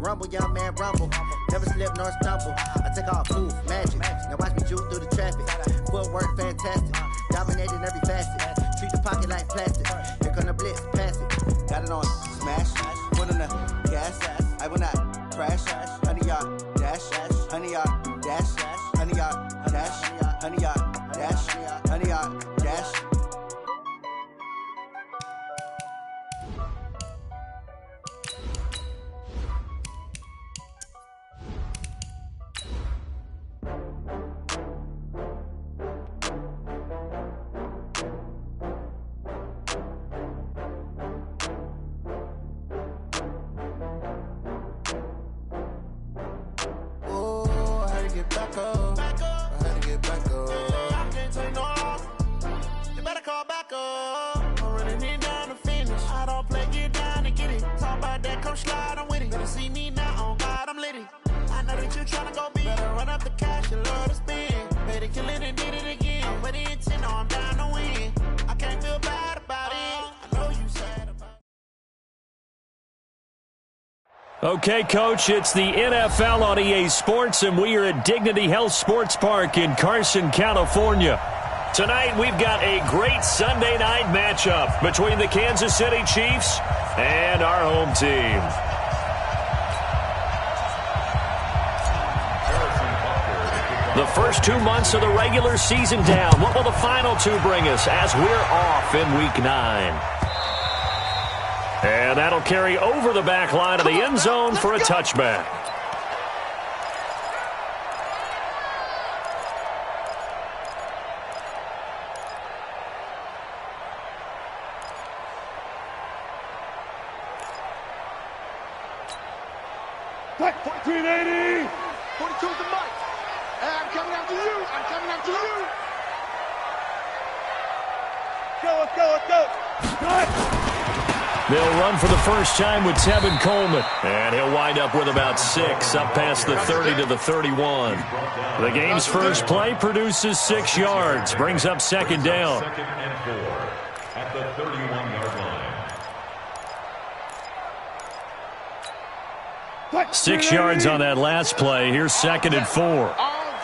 rumble, young man rumble. Never slip nor stumble. I take off, move, magic. Now watch me juke through the traffic. Footwork fantastic. Dominating every facet. Treat the pocket like plastic. Here come the blitz, pass it. Got it on, smash. Put on the gas. I will not crash. 100 yard dash. 100 yard dash. 100 yard dash. 100 yard dash. 100 yard dash. Okay, Coach, it's the NFL on EA Sports, and we are at Dignity Health Sports Park in Carson, California. Tonight, we've got a great Sunday night matchup between the Kansas City Chiefs and our home team. The first 2 months of the regular season down. What will the final two bring us as we're off in Week 9? And that'll carry over the back line of the end zone for a touchback. Black 1480. 42 is the mic. I'm coming after you. I'm coming after you. Let's go, let's go, let's go. Good. They'll run for the first time with Tevin Coleman. And he'll wind up with about 6 up past the 30 to the 31. The game's first play produces 6 yards. Brings up second down. Second and 4 at the 31-yard line. 6 yards on that last play. Here's second and 4. All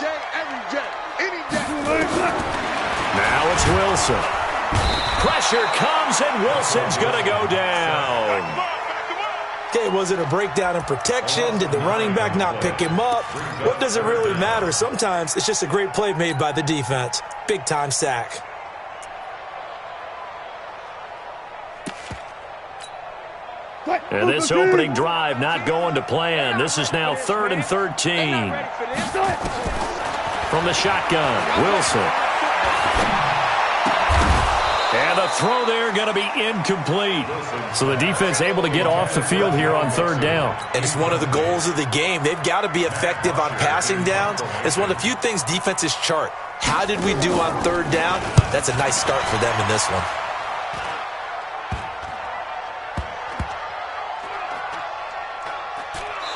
day, every day, any day. Now it's Wilson. Pressure comes, and Wilson's going to go down. Okay, was it a breakdown in protection? Did the running back not pick him up? What does it really matter? Sometimes it's just a great play made by the defense. Big-time sack. And this opening drive not going to plan. This is now 3rd and 13. From the shotgun, Wilson. And the throw there going to be incomplete. So the defense able to get off the field here on 3rd down. And it's one of the goals of the game. They've got to be effective on passing downs. It's one of the few things defenses chart. How did we do on 3rd down? That's a nice start for them in this one.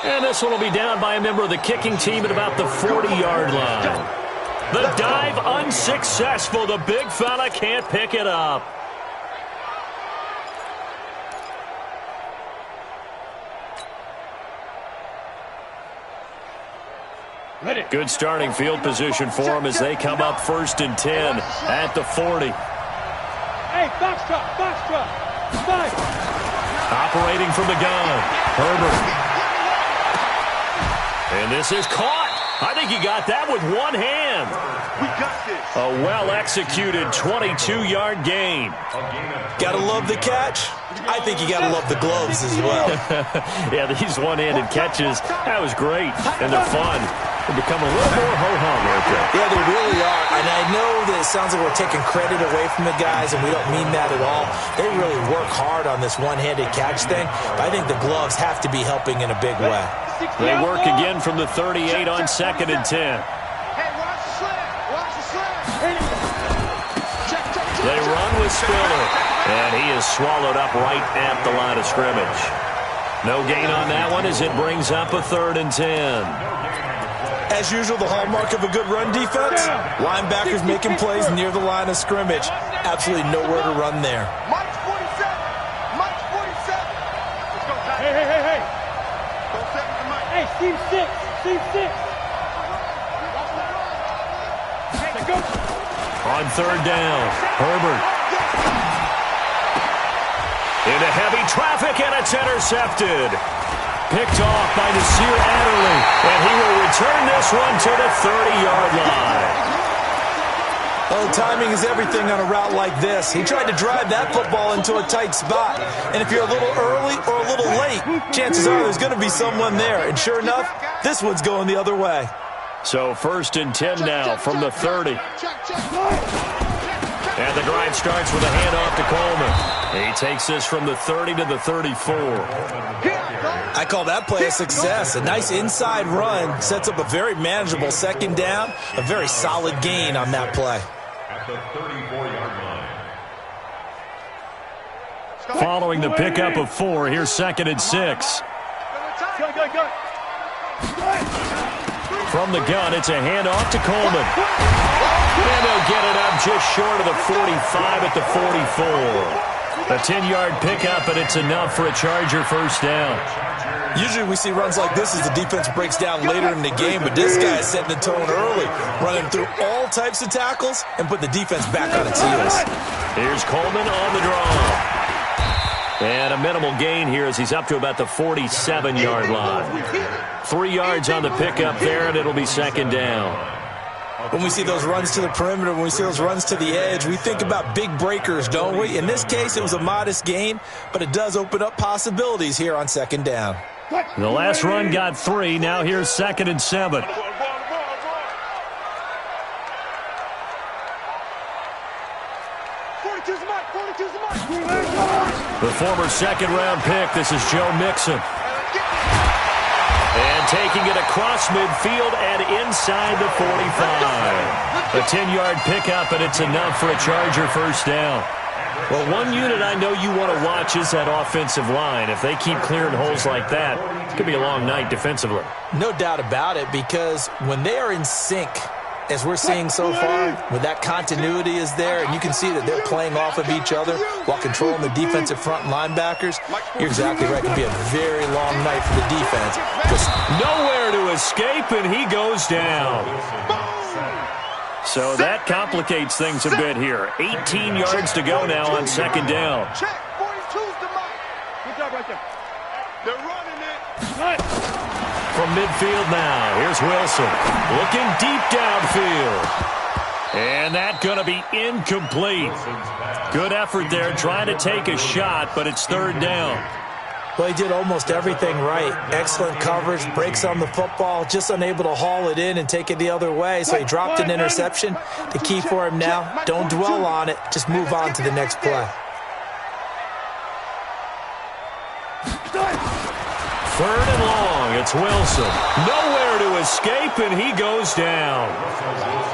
And this one will be down by a member of the kicking team at about the 40-yard line. The dive unsuccessful. The big fella can't pick it up. Good starting field position for them as they come up 1st and 10 at the 40. Hey, box truck. Five. Operating from the gun, Herbert. And this is caught. I think he got that with one hand. We got this. A well-executed 22-yard gain. Gotta love the catch. I think you gotta love the gloves as well. Yeah, these one-handed catches, that was great. And they're fun. They become a little more ho-hum right there. Yeah, they really are. And I know that it sounds like we're taking credit away from the guys, and we don't mean that at all. They really work hard on this one-handed catch thing. But I think the gloves have to be helping in a big way. They work again from the 38 on 2nd and 10. Hey, watch the slant. Watch the slant. They run with Spiller, and he is swallowed up right at the line of scrimmage. No gain on that one as it brings up a 3rd and 10. As usual, the hallmark of a good run defense, linebackers making plays near the line of scrimmage. Absolutely nowhere to run there. Mike's 47. Mike's 47. Let's go, Ty. Hey. Don't set Hey, team 6. Team 6. On third down, Herbert. Into heavy traffic, and it's intercepted. Picked off by Nasir Adderley, and he will return this one to the 30-yard line. Well, timing is everything on a route like this. He tried to drive that football into a tight spot. And if you're a little early or a little late, chances are there's going to be someone there. And sure enough, this one's going the other way. So 1st and 10 now from the 30. And the drive starts with a handoff to Coleman. He takes this from the 30 to the 34. I call that play a success. A nice inside run sets up a very manageable second down. A very solid gain on that play. At the 34-yard line. Following the pickup of 4, here's 2nd and 6. From the gun, it's a handoff to Coleman. And they'll get it up just short of the 45 at the 44. A 10-yard pickup, and it's enough for a Charger first down. Usually we see runs like this as the defense breaks down later in the game, but this guy is setting the tone early, running through all types of tackles and put the defense back on its heels. Here's Coleman on the draw. And a minimal gain here as he's up to about the 47-yard line. 3 yards on the pickup there, and it'll be 2nd down. When we see those runs to the perimeter, when we see those runs to the edge, we think about big breakers, don't we? In this case, it was a modest gain, but it does open up possibilities here on 2nd down. The last run got 3. Now here's 2nd and 7. The former 2nd-round pick, this is Joe Mixon. And taking it across midfield and inside the 45. A 10-yard pickup, and it's enough for a Charger first down. Well, one unit I know you want to watch is that offensive line. If they keep clearing holes like that, it's going to be a long night defensively. No doubt about it, because when they are in sync, as we're seeing so far, when that continuity is there, and you can see that they're playing off of each other while controlling the defensive front linebackers, you're exactly right. It can be a very long night for the defense. Just nowhere to escape, and he goes down. So that complicates things a bit here. 18 yards to go now on 2nd down. Check. 42's the mark. Good job right there. They're running it. From midfield now, here's Wilson. Looking deep downfield. And that's going to be incomplete. Good effort there, trying to take a shot, but it's 3rd down. Well, he did almost everything right. Excellent coverage, breaks on the football, just unable to haul it in and take it the other way. So he dropped an interception. The key for him now, don't dwell on it. Just move on to the next play. 3rd and long, it's Wilson. Nowhere to escape, and he goes down.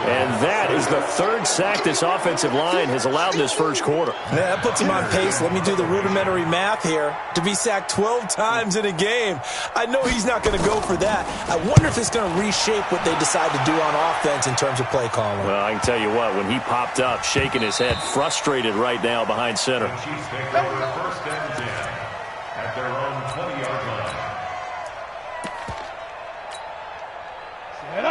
And that is the 3rd sack this offensive line has allowed this first quarter. Yeah, that puts him on pace. Let me do the rudimentary math here. To be sacked 12 times in a game, I know he's not going to go for that. I wonder if it's going to reshape what they decide to do on offense in terms of play calling. Well, I can tell you what, when he popped up, shaking his head, frustrated right now behind center. Chiefs take over 1st and 10 at their own 20-yard line.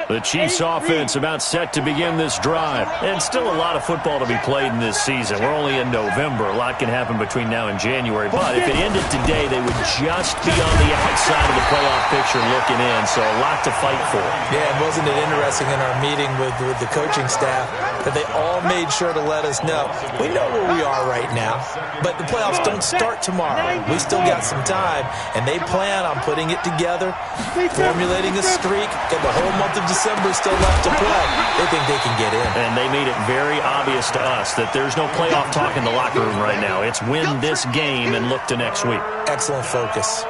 The Chiefs offense about set to begin this drive. And still a lot of football to be played in this season. We're only in November. A lot can happen between now and January. But if it ended today, they would just be on the outside of the playoff picture looking in. So a lot to fight for. Yeah, and wasn't it interesting in our meeting with the coaching staff that they all made sure to let us know. We know where we are right now, but the playoffs don't start tomorrow. We still got some time, and they plan on putting it together, formulating a streak, and the whole month of December still left to play. They think they can get in. And they made it very obvious to us that there's no playoff talk in the locker room right now. It's win this game and look to next week. Excellent focus.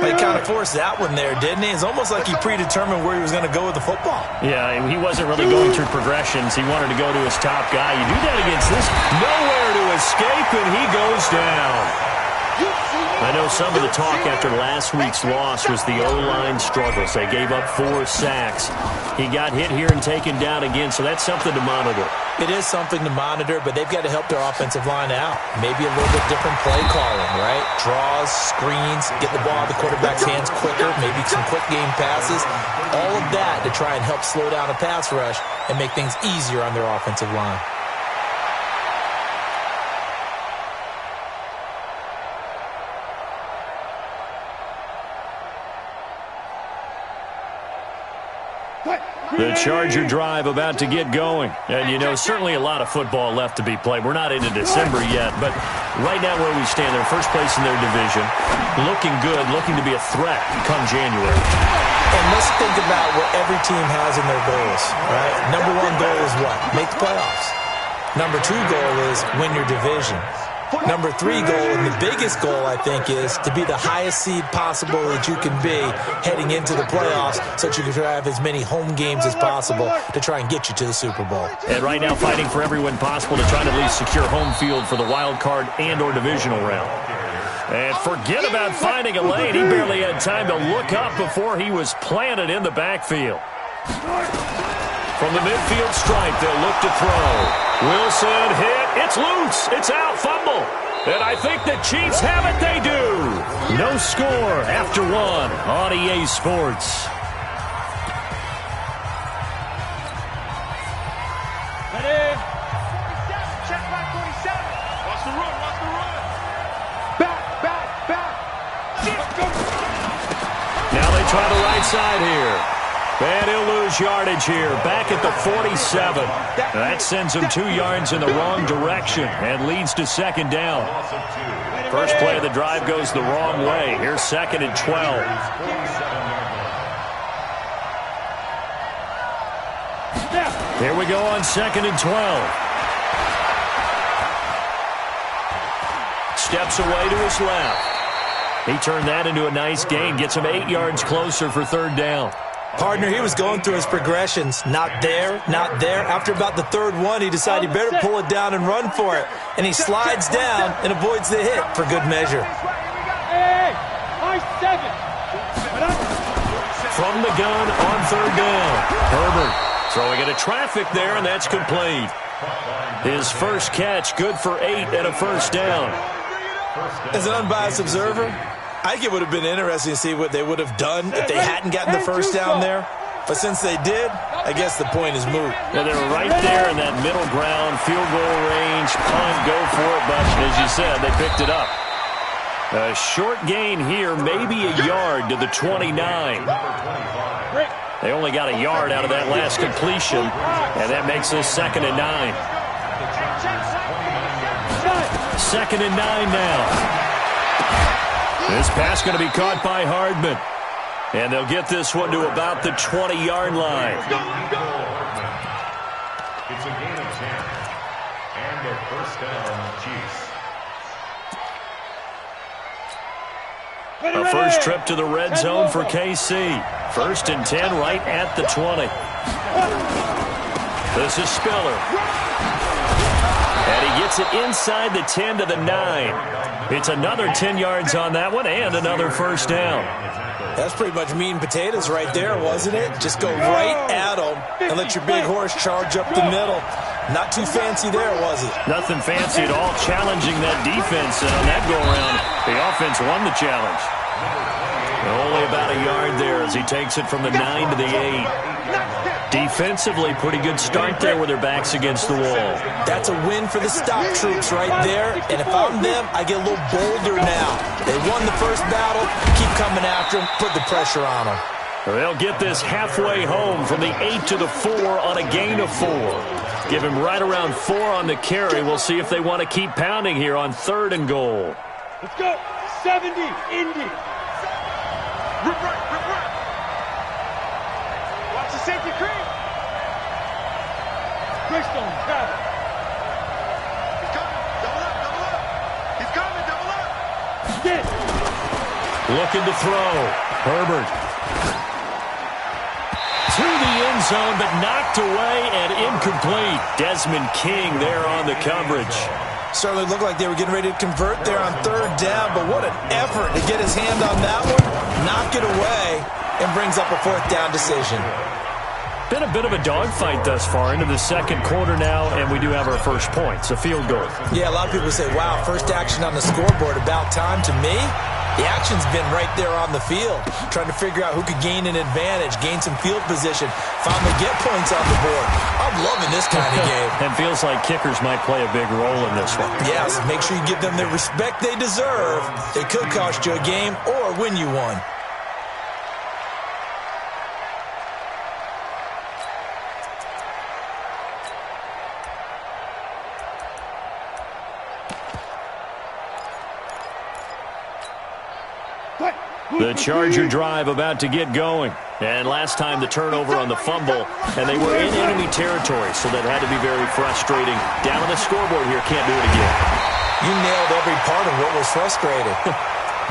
He kind of forced that one there, didn't he? It's almost like he predetermined where he was going to go with the football. Yeah, he wasn't really going through progressions. He wanted to go to his top guy. You do that against this. Nowhere to escape, and he goes down. I know some of the talk after last week's loss was the O-line struggles. They gave up 4 sacks. He got hit here and taken down again, so that's something to monitor. It is something to monitor, but they've got to help their offensive line out. Maybe a little bit different play calling, right? Draws, screens, get the ball out of the quarterback's hands quicker, maybe some quick game passes. All of that to try and help slow down a pass rush and make things easier on their offensive line. The Charger drive about to get going. And, you know, certainly a lot of football left to be played. We're not into December yet, but right now where we stand, they're first place in their division, looking good, looking to be a threat come January. And let's think about what every team has in their goals, right? Number 1 goal is what? Make the playoffs. Number 2 goal is win your division. Number 3 goal, and the biggest goal, I think, is to be the highest seed possible that you can be heading into the playoffs so that you can have as many home games as possible to try and get you to the Super Bowl. And right now fighting for every win possible to try to at least secure home field for the wild card and or divisional round. And forget about finding a lane. He barely had time to look up before he was planted in the backfield. From the midfield stripe, they'll look to throw. Wilson hit. It's loose. It's out. Fumble. And I think the Chiefs have it. They do. No score after 1 on EA Sports. Ready? Check back 47. Watch the run. Watch the run. Back. Now they try the right side here. And he'll lose yardage here, back at the 47. That sends him 2 yards in the wrong direction and leads to second down. First play of the drive goes the wrong way. Here's 2nd and 12. Here we go on 2nd and 12. Steps away to his left. He turned that into a nice gain, gets him 8 yards closer for 3rd down. Partner, he was going through his progressions. Not there, not there. After about the 3rd one, he decided he better pull it down and run for it. And he slides down and avoids the hit for good measure. Hey, high 7. From the gun on 3rd down. Herbert throwing into traffic there, and that's complete. His first catch, good for 8 and a first down. As an unbiased observer, I think it would have been interesting to see what they would have done if they hadn't gotten the first down there. But since they did, I guess the point is moot. Well, they were right there in that middle ground, field goal range, punt, go for it. But as you said, they picked it up. A short gain here, maybe a yard to the 29. They only got a yard out of that last completion, and that makes this 2nd and 9. 2nd and 9 now. This pass going to be caught by Hardman. And they'll get this one to about the 20-yard line. It's a gain of 10. And a first down, Chiefs. A first trip to the red zone for KC. 1st and 10 right at the 20. This is Spiller. And he gets it inside the 10 to the 9. It's another 10 yards on that one and another first down. That's pretty much meat and potatoes right there, wasn't it? Just go right at them and let your big horse charge up the middle. Not too fancy there, was it? Nothing fancy at all, challenging that defense. And on that go-around, the offense won the challenge. Only about a yard there as he takes it from the 9 to the 8. Defensively, pretty good start there with their backs against the wall. That's a win for the stop troops right there. And if I'm them, I get a little bolder now. They won the first battle. Keep coming after them. Put the pressure on them. They'll get this halfway home from the 8 to the 4 on a gain of 4. Give him right around 4 on the carry. We'll see if they want to keep pounding here on 3rd and goal. Let's go. 70, Indy. Rip right. Watch the safety cream. Greystone, travel. He's coming. Double up. He's coming. Double up. Get. Looking to throw. Herbert. To the end zone, but knocked away and incomplete. Desmond King there on the coverage. Certainly looked like they were getting ready to convert there on third down, but what an effort to get his hand on that one, knock it away, and brings up a fourth down decision. Been a bit of a dogfight thus far into the second quarter now, and we do have our first points, a field goal. Yeah, a lot of people say, wow, first action on the scoreboard, about time. To me, the action's been right there on the field, trying to figure out who could gain an advantage, gain some field position, finally get points on the board. I'm loving this kind of game. And feels like kickers might play a big role in this one. Yes, make sure you give them the respect they deserve. They could cost you a game or win you one. The Charger drive about to get going. And last time the turnover on the fumble, and they were in enemy territory, so that had to be very frustrating. Down on the scoreboard here, can't do it again. You nailed every part of what was frustrating.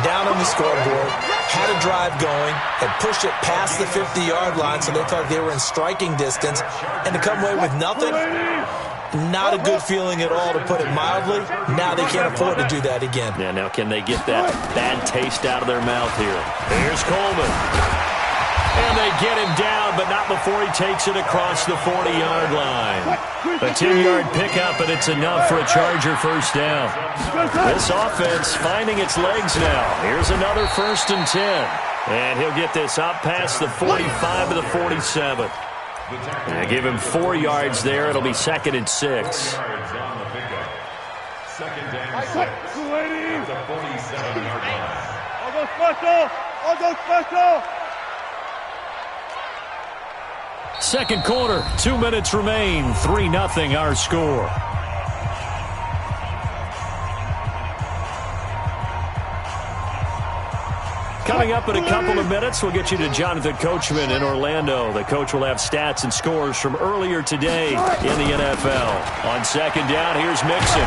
Down on the scoreboard, had a drive going, had pushed it past the 50-yard line, so they thought they were in striking distance, and to come away with nothing, not a good feeling at all, to put it mildly. Now they can't afford to do that again. Yeah, now can they get that bad taste out of their mouth here? Here's Coleman. And they get him down, but not before he takes it across the 40-yard line. A 10-yard pickup, and it's enough for a Charger first down. This offense finding its legs now. Here's another 1st and 10. And he'll get this up past the 45 to the 47. And give him 4 yards there. It'll be 2nd and 6. Second down 6. At the 47-yard line. I'll go special! I'll go special! Second quarter, 2 minutes remain. 3-0 our score. Coming up in a couple of minutes, we'll get you to Jonathan Coachman in Orlando. The coach will have stats and scores from earlier today in the NFL. On second down, here's Mixon.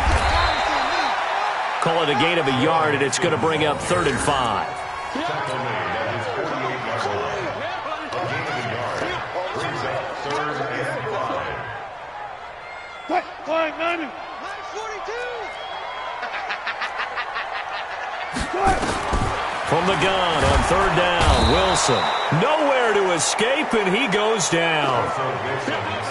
Call it a gain of a yard, and it's going to bring up 3rd and 5. Tackle made at his 48-yard line. A gain of a yard brings up 3rd and 5. Fine, 90. 42. From the gun on 3rd down, Wilson. Nowhere to escape, and he goes down.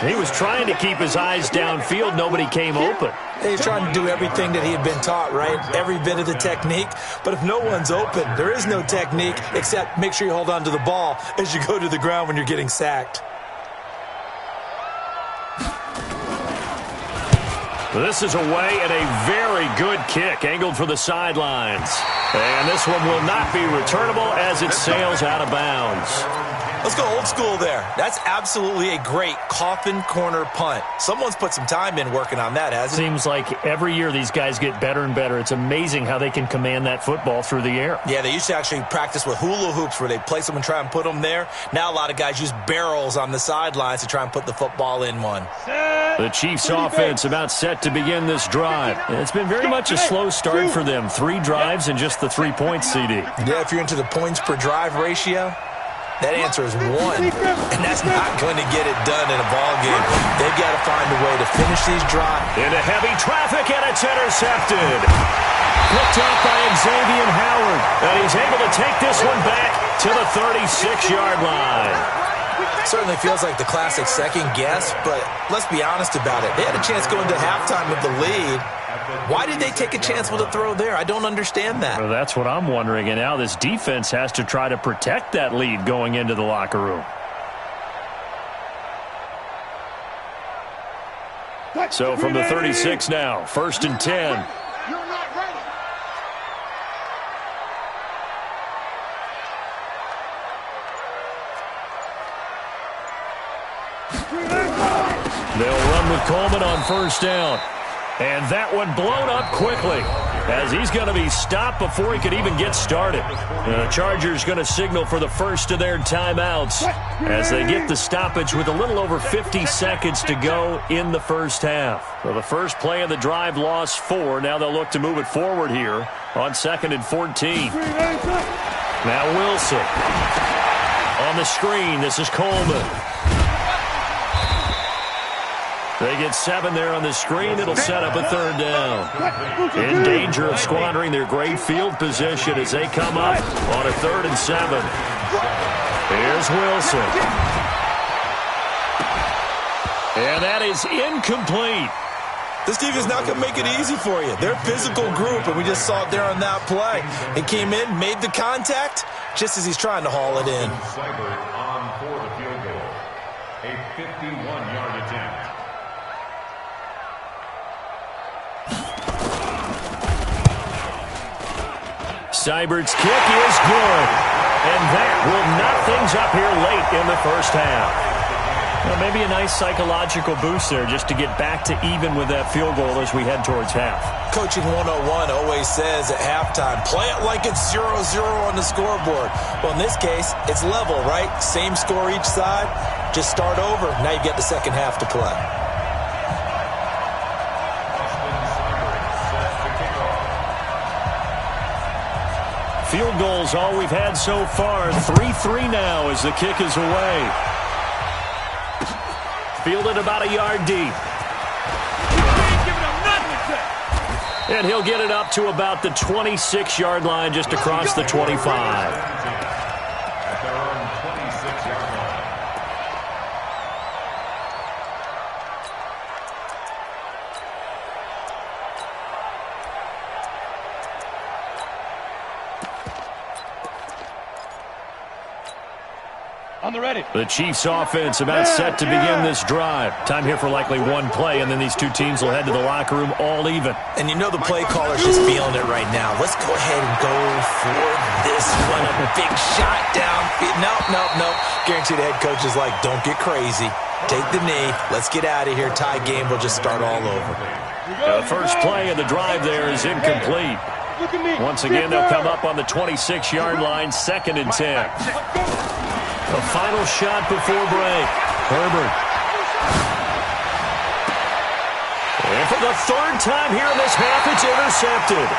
He was trying to keep his eyes downfield. Nobody came open. He's trying to do everything that he had been taught, right? Every bit of the technique. But if no one's open, there is no technique except make sure you hold on to the ball as you go to the ground when you're getting sacked. This is away and a very good kick, angled for the sidelines. And this one will not be returnable as it sails out of bounds. Let's go old school there. That's absolutely a great coffin corner punt. Someone's put some time in working on that, hasn't it? Seems like every year these guys get better and better. It's amazing how they can command that football through the air. Yeah, they used to actually practice with hula hoops where they place them and try and put them there. Now a lot of guys use barrels on the sidelines to try and put the football in one. The Chiefs offense about set to begin this drive. And it's been very much a slow start for them. 3 drives and just the 3 points, CD. Yeah, if you're into the points per drive ratio, that answer is 1, and that's not going to get it done in a ball game. They've got to find a way to finish these drives. Into heavy traffic, and it's intercepted. Picked up by Xavier Howard, and he's able to take this one back to the 36-yard line. Certainly feels like the classic second guess, but let's be honest about it. They had a chance going to halftime with the lead. Why did they take a chance with a throw there? I don't understand that. Well, that's what I'm wondering, and now this defense has to try to protect that lead going into the locker room. So from the 36 now, 1st and 10. You're not ready. They'll run with Coleman on 1st down. And that one blown up quickly as he's going to be stopped before he could even get started. The Chargers going to signal for the first of their timeouts as they get the stoppage with a little over 50 seconds to go in the first half. So the first play of the drive lost 4. Now they'll look to move it forward here on 2nd and 14. Now Wilson on the screen. This is Coleman. They get 7 there on the screen. It'll set up a 3rd down. In danger of squandering their great field position as they come up on a 3rd and 7. Here's Wilson. And that is incomplete. This defense is not going to make it easy for you. They're a physical group, and we just saw it there on that play. He came in, made the contact, just as he's trying to haul it in. Seibert on for the field goal. A 51-yard attempt. Seibert's kick is good. And that will knock things up here late in the first half. Well, maybe a nice psychological boost there just to get back to even with that field goal as we head towards half. Coaching 101 always says at halftime, play it like it's 0-0 on the scoreboard. Well, in this case, it's level, right? Same score each side. Just start over. Now you get the second half to play. Field goals all we've had so far. 3-3 now as the kick is away. Fielded about a yard deep. And he'll get it up to about the 26-yard line just across the 25. On the ready. The Chiefs offense about set to begin this drive. Time here for likely one play, and then these two teams will head to the locker room all even. And you know the play caller's just feeling it right now. Let's go ahead and go for this one. A big shot downfield. Nope. Guarantee the head coach is like, don't get crazy. Take the knee. Let's get out of here. Tie game. We'll just start all over. The first play of the drive there is incomplete. Once again, they'll come up on the 26-yard line, 2nd and 10. The final shot before break. Herbert. And for the 3rd time here in this half, it's intercepted.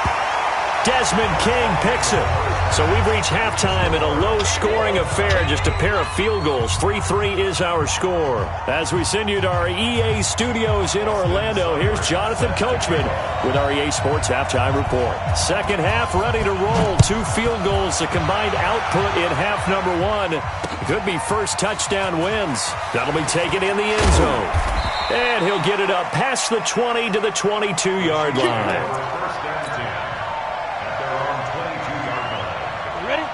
Desmond King picks it. So we've reached halftime in a low-scoring affair, just a pair of field goals. 3-3 is our score. As we send you to our EA studios in Orlando, here's Jonathan Coachman with our EA Sports Halftime Report. Second half ready to roll. 2 field goals, the combined output in half number 1. Could be first touchdown wins. That'll be taken in the end zone. And he'll get it up past the 20 to the 22-yard line.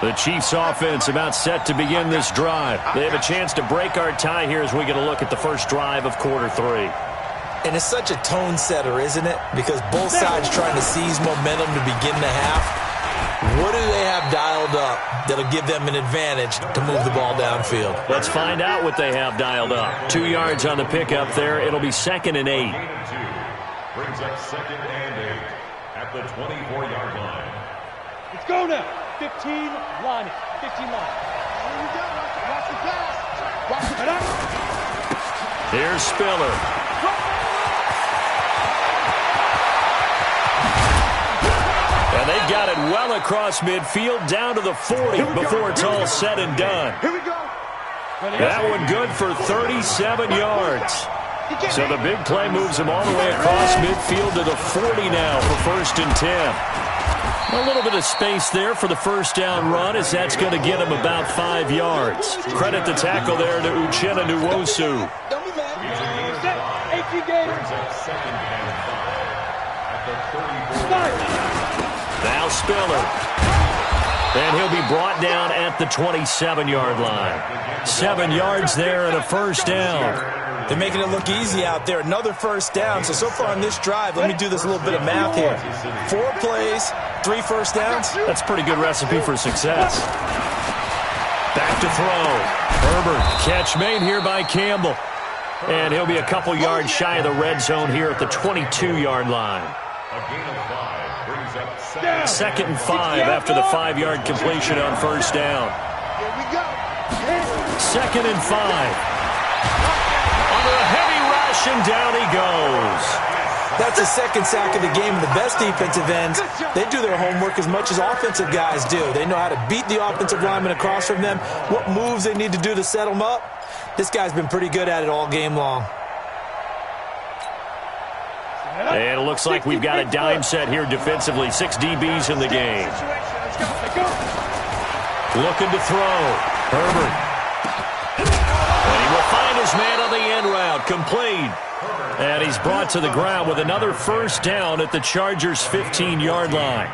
The Chiefs offense about set to begin this drive. They have a chance to break our tie here as we get a look at the first drive of quarter 3. And it's such a tone setter, isn't it? Because both sides trying to seize momentum to begin the half. What do they have dialed up that'll give them an advantage to move the ball downfield? Let's find out what they have dialed up. 2 yards on the pickup there. It'll be 2nd and 8. Brings up 2nd and 8 at the 24-yard line. Let's go now. 15 line. 15 line. Here we go. Watch the pass. Watch the pass. Here's Spiller. And they've got it well across midfield, down to the 40 before it's all said and done. Here we go. That one good for 37 yards. So the big play moves him all the way across midfield to the 40 now for 1st and 10. A little bit of space there for the first down run, as that's going to get him about 5 yards. Credit the tackle there to Uchenna Nwosu. Don't be mad. 18 games. Now Spiller. And he'll be brought down at the 27-yard line. 7 yards there and a first down. They're making it look easy out there. Another first down. So far on this drive, let me do this little bit of math here. 4 plays, 3 first downs. That's a pretty good recipe for success. Back to throw. Herbert, catch made here by Campbell. And he'll be a couple yards shy of the red zone here at the 22-yard line. A gain of 5 brings up 2nd and 5 after the 5-yard completion on first down. Here we go. 2nd and 5. Under a heavy rush, and down he goes. That's the 2nd sack of the game. The best defensive ends, they do their homework as much as offensive guys do. They know how to beat the offensive lineman across from them, what moves they need to do to set them up. This guy's been pretty good at it all game long. And it looks like we've got a dime set here defensively. 6 DBs in the game. Looking to throw. Herbert. And he will find his man on the end route. Complete. And he's brought to the ground with another first down at the Chargers' 15-yard line.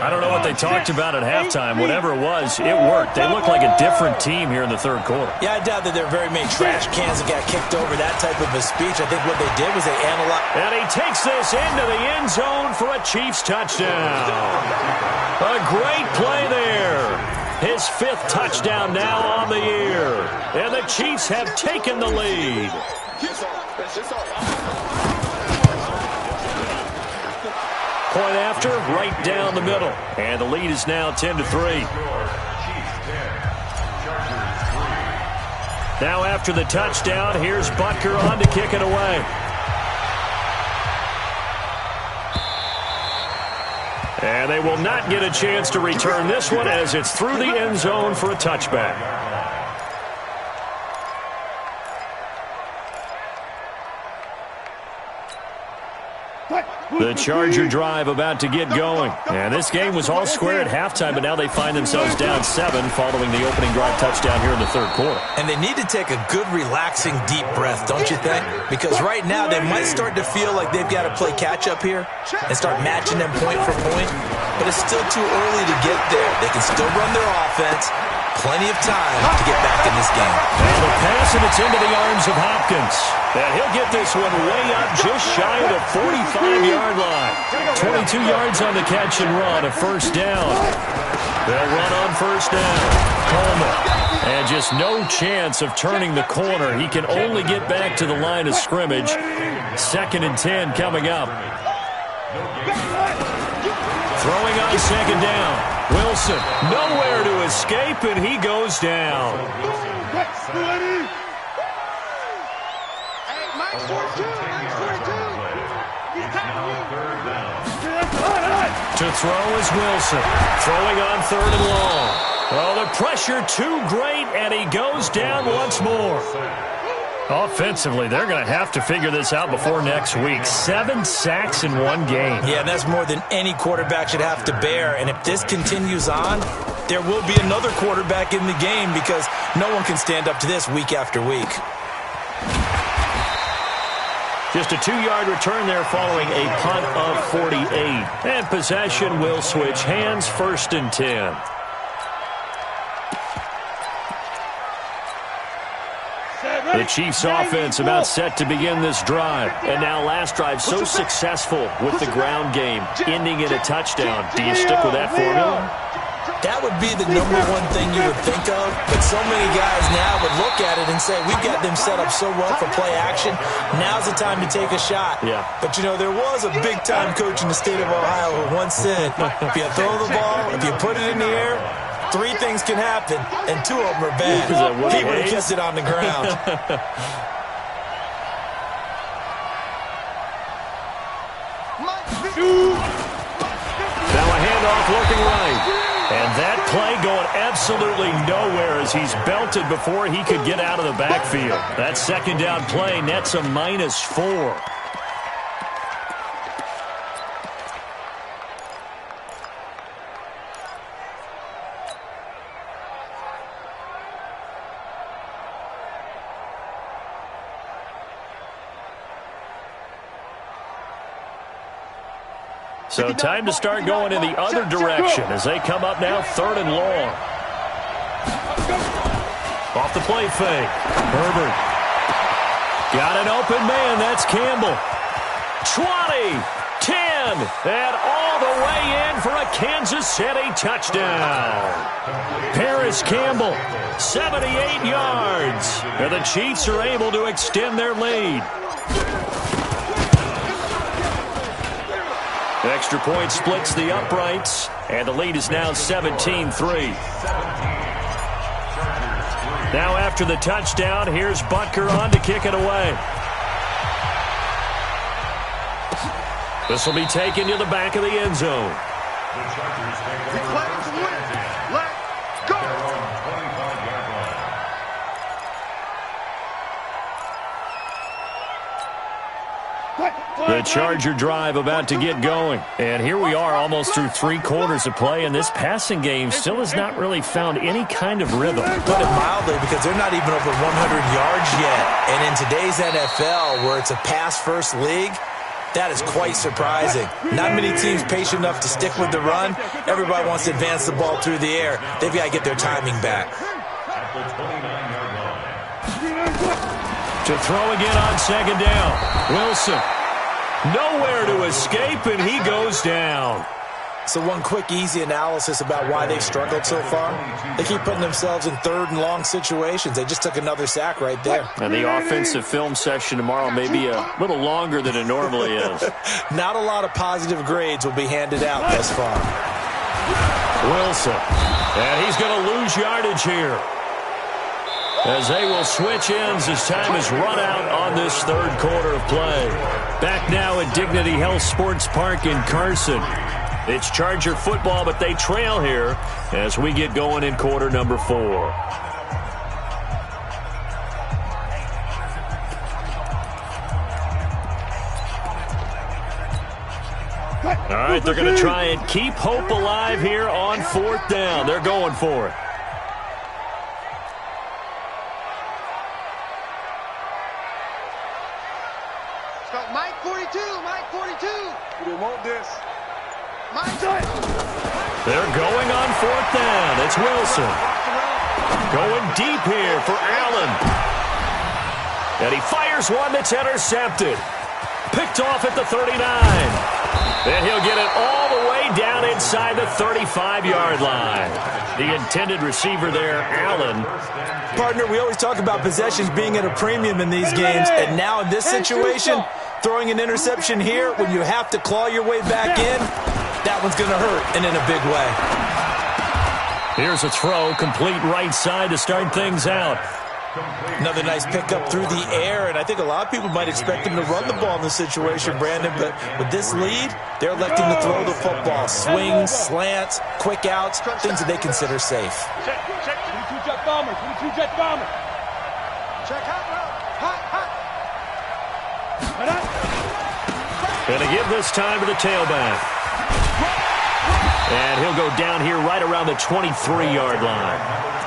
I don't know what they talked about at halftime. Whatever it was, it worked. They look like a different team here in the third quarter. Yeah, I doubt that there are very many trash cans that got kicked over that type of a speech. I think what they did was they analyzed. And he takes this into the end zone for a Chiefs touchdown. A great play there. His 5th touchdown now on the year. And the Chiefs have taken the lead. Point after, right down the middle. And the lead is now 10-3. Now after the touchdown, here's Butker on to kick it away. And they will not get a chance to return this one as it's through the end zone for a touchback. The Charger drive about to get going. And this game was all square at halftime, but now they find themselves down 7 following the opening drive touchdown here in the third quarter. And they need to take a good, relaxing, deep breath, don't you think? Because right now they might start to feel like they've got to play catch-up here and start matching them point for point. But it's still too early to get there. They can still run their offense. Plenty of time to get back in this game. And the pass, and it's into the arms of Hopkins. And he'll get this one way up just shy of the 45-yard line. 22 yards on the catch and run, a first down. They'll run on first down. Coleman. And just no chance of turning the corner. He can only get back to the line of scrimmage. 2nd and 10 coming up. Throwing on second down. Wilson, nowhere to escape, and he goes down. To throw is Wilson. Throwing on 3rd and long. Oh, the pressure too great, and he goes down once more. Offensively, they're going to have to figure this out before next week. 7 sacks in one game. Yeah, that's more than any quarterback should have to bear. And if this continues on, there will be another quarterback in the game because no one can stand up to this week after week. Just a 2-yard return there following a punt of 48. And possession will switch hands, 1st and 10. The Chiefs offense about set to begin this drive. And now last drive so successful with the ground game, ending in a touchdown. Do you stick with that formula? That would be the #1 thing you would think of, but so many guys now would look at it and say, we've got them set up so well for play action, now's the time to take a shot. Yeah. But, you know, there was a big-time coach in the state of Ohio who once said, if you throw the ball, if you put it in the air, 3 things can happen, and 2 of them are bad. He would have kissed it on the ground. Now a handoff looking right. And that play going absolutely nowhere as he's belted before he could get out of the backfield. That second down play nets a -4. So time to start going in the other direction as they come up now 3rd and long. Off the play fake. Herbert. Got an open man. That's Campbell. 20, 10, and all the way in for a Kansas City touchdown. Paris Campbell, 78 yards. And the Chiefs are able to extend their lead. Extra point splits the uprights, and the lead is now 17-3. Now after the touchdown, here's Butker on to kick it away. This will be taken to the back of the end zone. The Charger drive about to get going. And here we are almost through 3 quarters of play, and this passing game still has not really found any kind of rhythm. Put it mildly, because they're not even over 100 yards yet. And in today's NFL, where it's a pass-first league, that is quite surprising. Not many teams patient enough to stick with the run. Everybody wants to advance the ball through the air. They've got to get their timing back. To throw again on second down. Wilson. Nowhere to escape, and he goes down. So one quick, easy analysis about why they've struggled so far. They keep putting themselves in third and long situations. They just took another sack right there. And the offensive film session tomorrow may be a little longer than it normally is. Not a lot of positive grades will be handed out thus far. Wilson. And he's going to lose yardage here, as they will switch ends as time is run out on this third quarter of play. Back now at Dignity Health Sports Park in Carson. It's Charger football, but they trail here as we get going in quarter number 4. All right, they're going to try and keep hope alive here on 4th down. They're going for it. Mike 42, Mike 42. We want this. They're going on 4th down. It's Wilson. Going deep here for Allen. And he fires one that's intercepted. Picked off at the 39. And he'll get it all the way down inside the 35-yard line. The intended receiver there, Allen. Partner, we always talk about possessions being at a premium in these games. And now in this situation, throwing an interception here when you have to claw your way back in, that one's going to hurt, and in a big way. Here's a throw, complete right side to start things out. Another nice pickup through the air, and I think a lot of people might expect him to run the ball in this situation, Brandon, but with this lead, they're electing to throw the football. Swings, slants, quick outs, things that they consider safe. Check. 22 jet bomber. 22 jet bomber. Check hot. Going to give this time to the tailback. And he'll go down here right around the 23-yard line.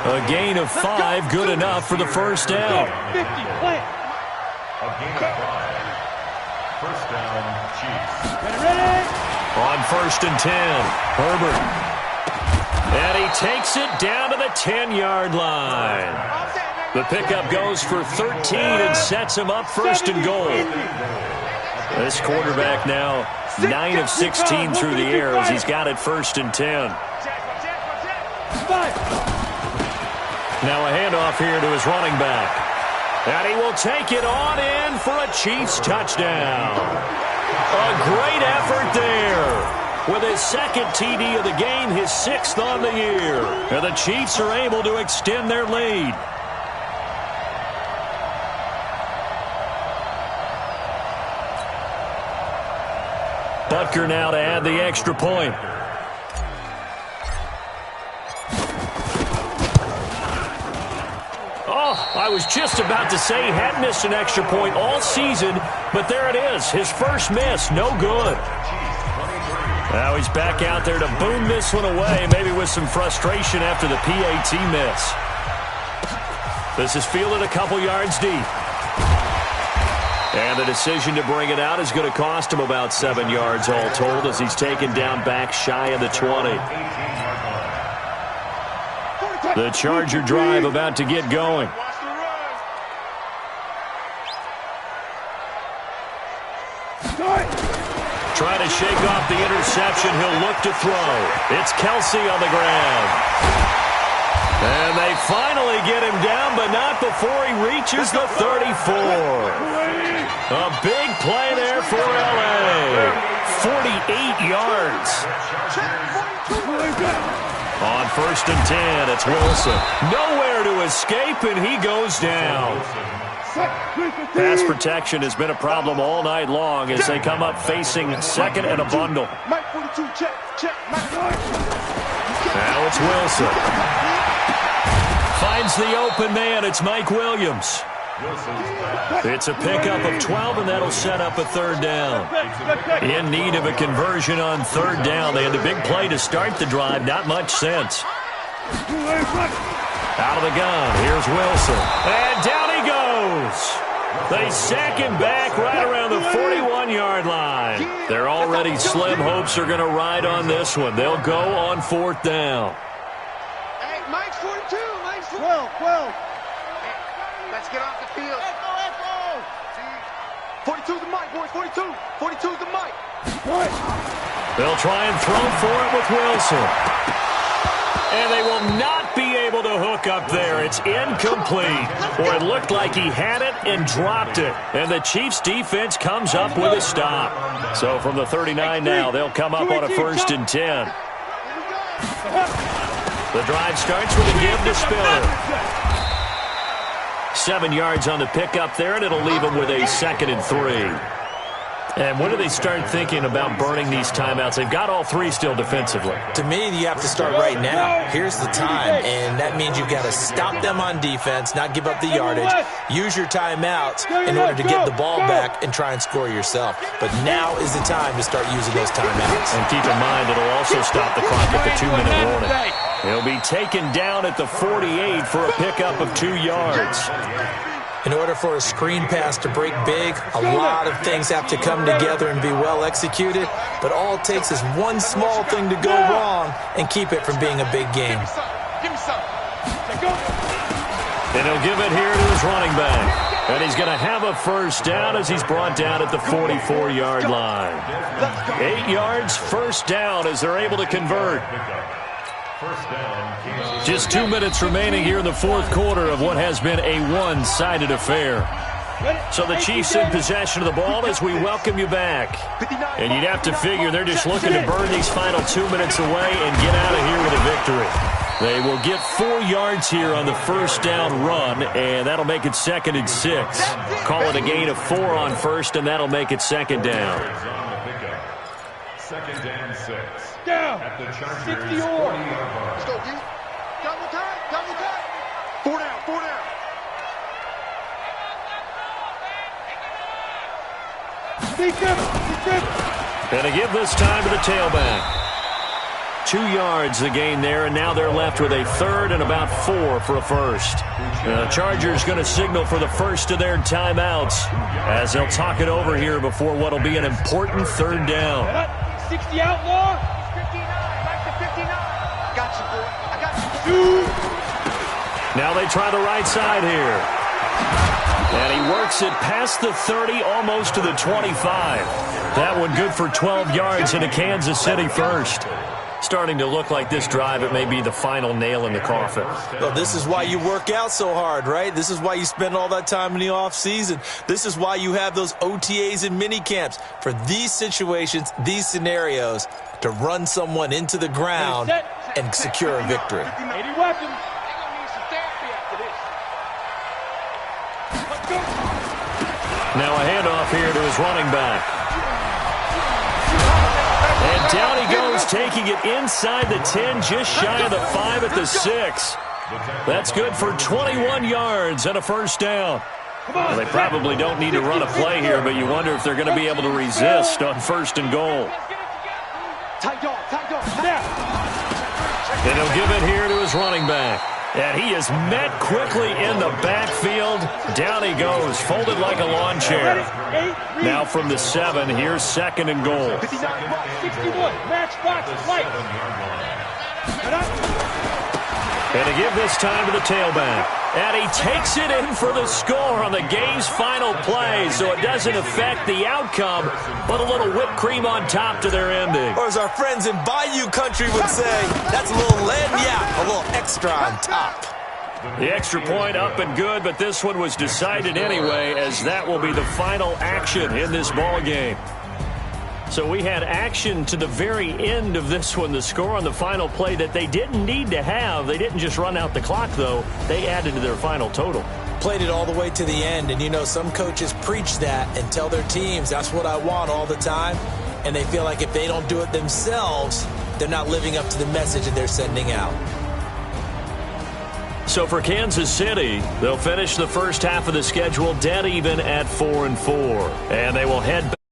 A gain of 5, good enough for the first down. 50, plant. A gain of 5. First down, Chiefs. Ready. On 1st and 10, Herbert. And he takes it down to the 10-yard line. The pickup goes for 13 and sets him up 1st and goal. This quarterback now 9 of 16 through the air as he's got it 1st and 10. Now a handoff here to his running back. And he will take it on in for a Chiefs touchdown. A great effort there. With his 2nd TD of the game, his 6th on the year. And the Chiefs are able to extend their lead. Butker now to add the extra point. Oh, I was just about to say he hadn't missed an extra point all season, but there it is. His first miss, no good. Now he's back out there to boom this one away, maybe with some frustration after the PAT miss. This is fielded a couple yards deep. And the decision to bring it out is going to cost him about 7 yards all told as he's taken down back shy of the 20. The Charger drive about to get going. Trying to shake off the interception. He'll look to throw. It's Kelsey on the ground. And they finally get him down, but not before he reaches the 34. A big play there for L.A. 48 yards. On 1st and 10, it's Wilson. Nowhere to escape, and he goes down. Pass protection has been a problem all night long as they come up facing 2nd and a bundle. Now it's Wilson. Finds the open man. It's Mike Williams. It's a pickup of 12, and that'll set up a third down. In need of a conversion on third down. They had the big play to start the drive. Not much sense. Out of the gun. Here's Wilson. And down he goes. They sack him back right around the 41-yard line. They're already slim. Hopes are going to ride on this one. They'll go on fourth down. Hey, Mike's 42. Mike's 12. Let's get off the field. 42's the mic, boys. 42. 42's the mic. They'll try and throw for it with Wilson. And they will not be able to hook up there. It's incomplete. Or it looked like he had it and dropped it. And the Chiefs defense comes up with a stop. So from the 39 now, they'll come up on a 1st and 10. The drive starts with a give to Spiller. 7 yards on the pickup there, and it'll leave them with a 2nd and 3. And when do they start thinking about burning these timeouts? They've got all 3 still defensively. To me, you have to start right now. Here's the time, and that means you've got to stop them on defense, not give up the yardage, use your timeouts in order to get the ball back and try and score yourself. But now is the time to start using those timeouts. And keep in mind, it'll also stop the clock at the 2-minute warning. He'll be taken down at the 48 for a pickup of 2 yards. In order for a screen pass to break big, a lot of things have to come together and be well executed, but all it takes is one small thing to go wrong and keep it from being a big game. Give me some. And he'll give it here to his running back. And he's going to have a first down as he's brought down at the 44-yard line. 8 yards, first down as they're able to convert. Just 2 minutes remaining here in the fourth quarter of what has been a one-sided affair. So the Chiefs in possession of the ball as we welcome you back. And you'd have to figure they're just looking to burn these final 2 minutes away and get out of here with a victory. They will get 4 yards here on the first down run, and that'll make it 2nd and 6. Call it a gain of 4 on first, and that'll make it 2nd down. 2nd and 6. Down. At the 60 Chargers' or. 40-yard Let's go, D. Double time. 4 down. And a give this time to the tailback. 2 yards the gain there, and now they're left with a 3rd and about 4 for a first. The Chargers going to signal for the first of their timeouts as they'll talk it over here before what will be an important 3rd down. 60 outlaw. 59. Back to 59. Got you, boy. I got you. Now they try the right side here. And he works it past the 30, almost to the 25. That one good for 12 yards into Kansas City first. Starting to look like this drive, it may be the final nail in the coffin. Well, this is why you work out so hard, right? This is why you spend all that time in the offseason. This is why you have those OTAs and mini camps. For these situations, these scenarios, to run someone into the ground and secure a victory. 80 weapons. Now a handoff here to his running back. And down he goes, taking it inside the 10, just shy of the 5 at the 6. That's good for 21 yards and a first down. Well, they probably don't need to run a play here, but you wonder if they're going to be able to resist on 1st and goal. Tight dog. And he'll give it here to his running back. And he is met quickly in the backfield. Down he goes, folded like a lawn chair. Now from the 7, here's 2nd and goal. 61, match box, light. And to give this time to the tailback. And he takes it in for the score on the game's final play, so it doesn't affect the outcome, but a little whipped cream on top to their ending. Or as our friends in Bayou Country would say, that's a little lagniappe, a little extra on top. The extra point up and good, but this one was decided anyway, as that will be the final action in this ball game. So we had action to the very end of this one, the score on the final play that they didn't need to have. They didn't just run out the clock, though. They added to their final total. Played it all the way to the end, and you know some coaches preach that and tell their teams that's what I want all the time, and they feel like if they don't do it themselves, they're not living up to the message that they're sending out. So for Kansas City, they'll finish the first half of the schedule dead even at 4-4. And they will head back.